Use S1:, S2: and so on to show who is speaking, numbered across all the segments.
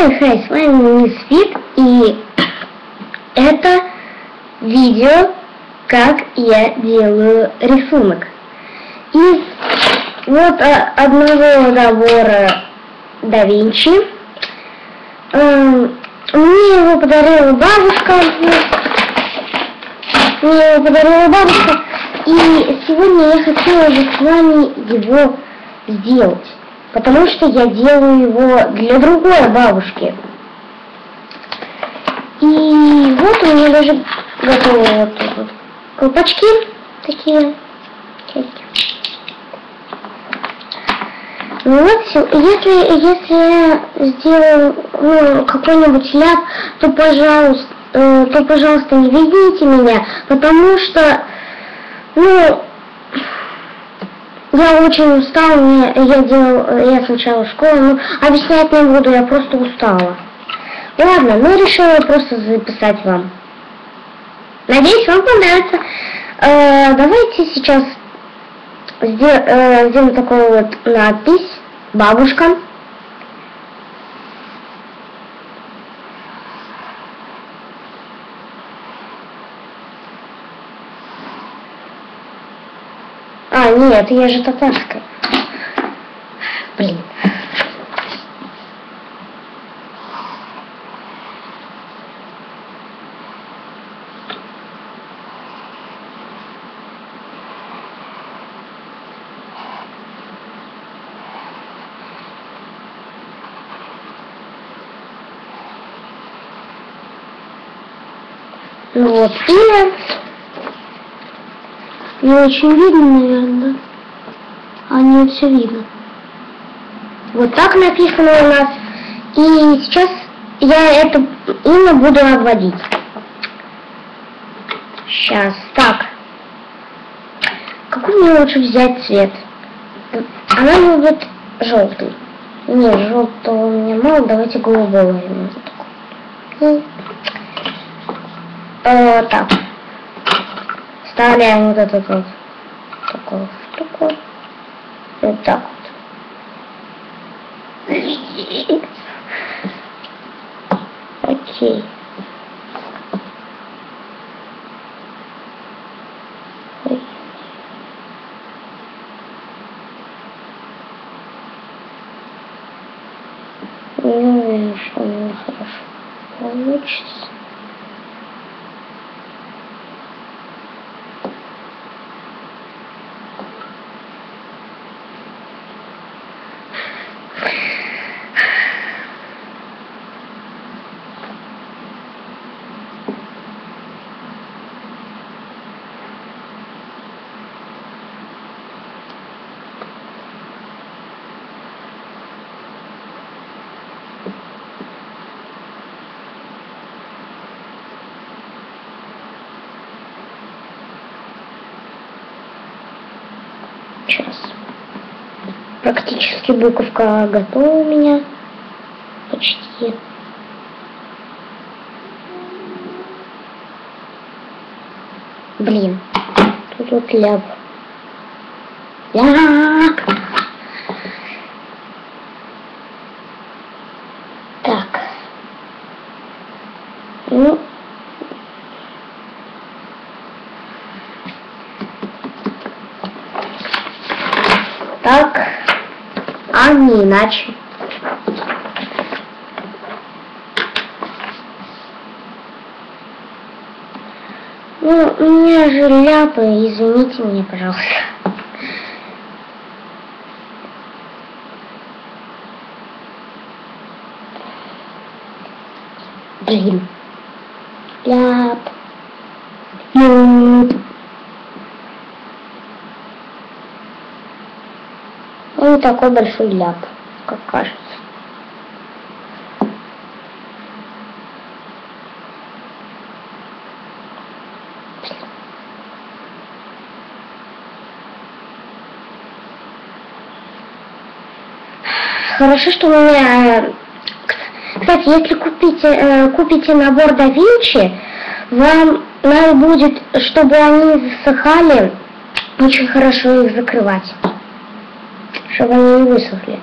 S1: Хай, с вами Мисфит, и это видео, как я делаю рисунок. Из вот одного набора да Винчи. Мне его подарила бабушка. И сегодня я хотела же с вами его сделать. Потому что я делаю его для другой бабушки. И вот у меня даже готовы вот тут вот колпачки такие. Ну вот, если я сделаю какой-нибудь ляп, то пожалуйста, не вините меня, потому что, я очень устала, я сначала в школу, но объяснять не буду, я просто устала. Ладно, решила просто записать вам. Надеюсь, вам понравится. Давайте сейчас сделаем такую вот надпись «Бабушка». А, нет, я же татарская. Блин. Ну вот, имя. Не очень видно, наверное, да? А нет, все видно. Вот так написано у нас. И сейчас я это имя буду обводить. Сейчас, так. Какой мне лучше взять цвет? Она любит желтый. Нет, желтого у меня мало, давайте голубого возьмем. Так. Вставляем вот этот вот такую штуку. Вот так вот. Окей. Не уверен, что у меня хорошо получится. Сейчас. Практически буковка готова у меня. Почти. Блин. Тут вот ляп. Так. Ну. Так, а не иначе. Ну, у меня же ляпы, извините меня, пожалуйста. Блин. Ляп. Не такой большой ляп, как кажется. Хорошо, что у меня... Кстати, если купите набор да Винчи, вам надо будет, чтобы они засыхали, очень хорошо их закрывать. Чтобы они не высохли.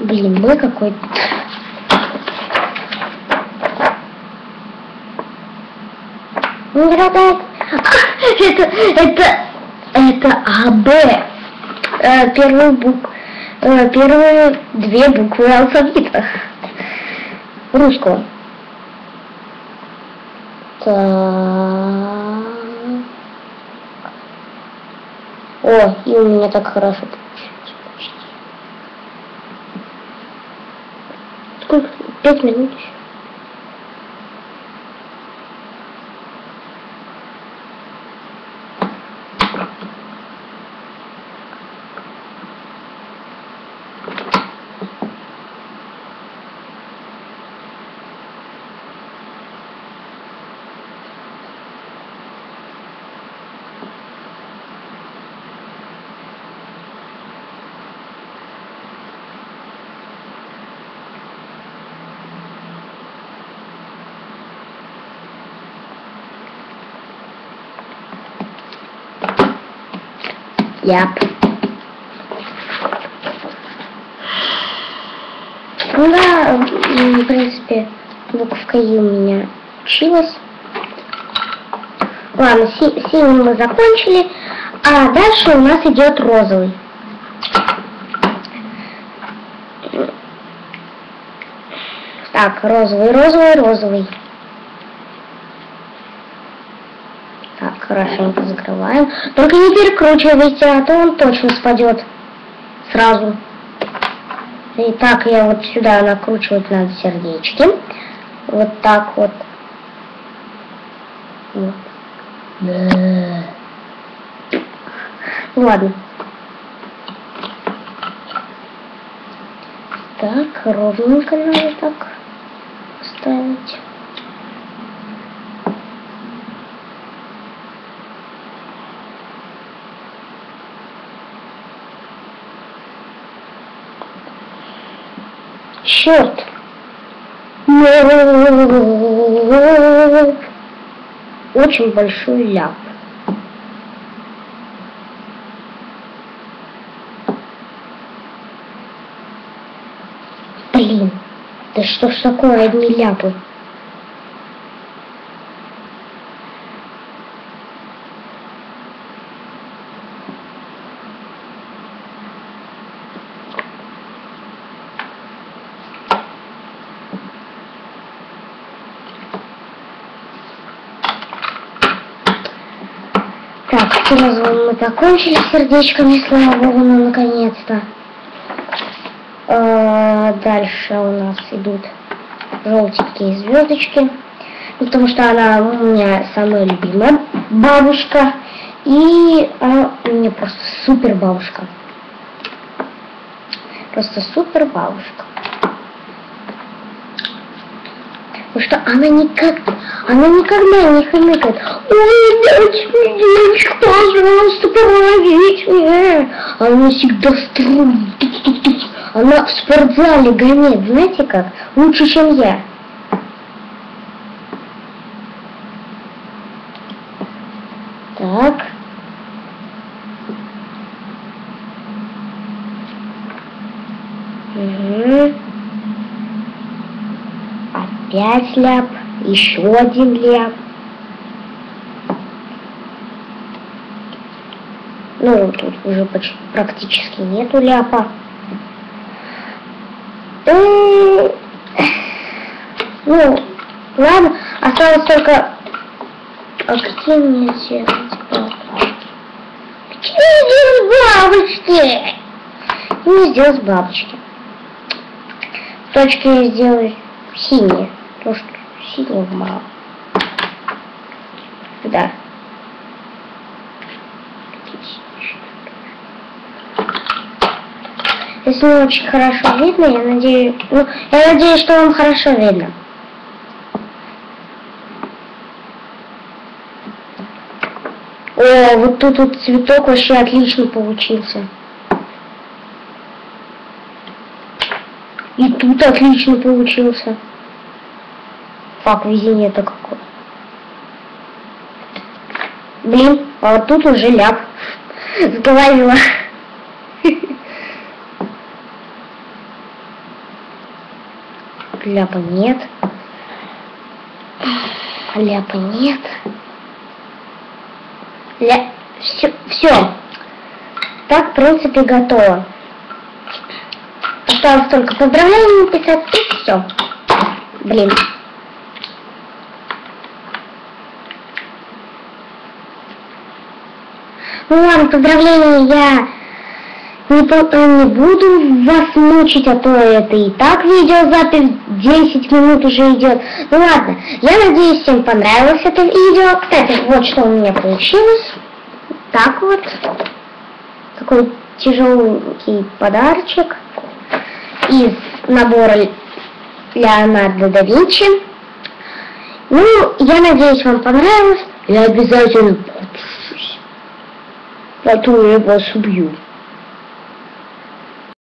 S1: Блин, мой какой-то. Не хватает. Это АБ. Первые две буквы алфавита русского. Так. О, и у меня так хорошо получилось почти. Сколько? 5 минут еще. Яп. Ну да, в принципе, буковка И у меня училась. Ладно, синий мы закончили, а дальше у нас идет розовый. Так, розовый. Так, хорошенько закрываем. Только не перекручивайте, а то он точно спадет сразу. Итак, я вот сюда накручивать надо сердечки. Вот так вот. Вот. Ладно. Так, ровненько надо так ставить. Черт! Очень большой ляп. Блин, да что ж такое одни ляпы? Так, сразу мы закончили сердечками, слава богу, ну наконец-то. Дальше у нас идут желтенькие звездочки, потому что она у меня самая любимая бабушка, и она у меня просто супер бабушка. Просто супер бабушка. Потому что она никогда не хныкает. Ой, девочка, пожалуйста, помогите мне. Она всегда строит. Она в спортзале гоняет, знаете как? Лучше, чем я. Так. Угу. Опять ляп. Еще один ляп. Ну, тут уже почти практически нету ляпа. Ну, ладно, осталось только... А какие мне делать бабочки? Какие бабочки? Не сделать бабочки. Точки я сделаю синие, потому что синего мало. Да. Если не очень хорошо видно, я надеюсь, что вам хорошо видно. О, вот тут вот цветок вообще отлично получился. И тут отлично получился. Фак, везение-то какое. Блин, а вот тут уже ляп. Сговорила. ляпа нет. Ляпа нет. Все. Так, в принципе, готово. Осталось только поздравления написать, и все. Блин. Ну ладно, поздравления я не буду вас мучить, а то это и так видеозапись 10 минут уже идет. Ну ладно, я надеюсь, всем понравилось это видео. Кстати, вот что у меня получилось. Так вот. Такой тяжелый подарочек из набора Леонардо да Винчи. Ну, я надеюсь, вам понравилось. Я обязательно подпишусь. А то я вас убью.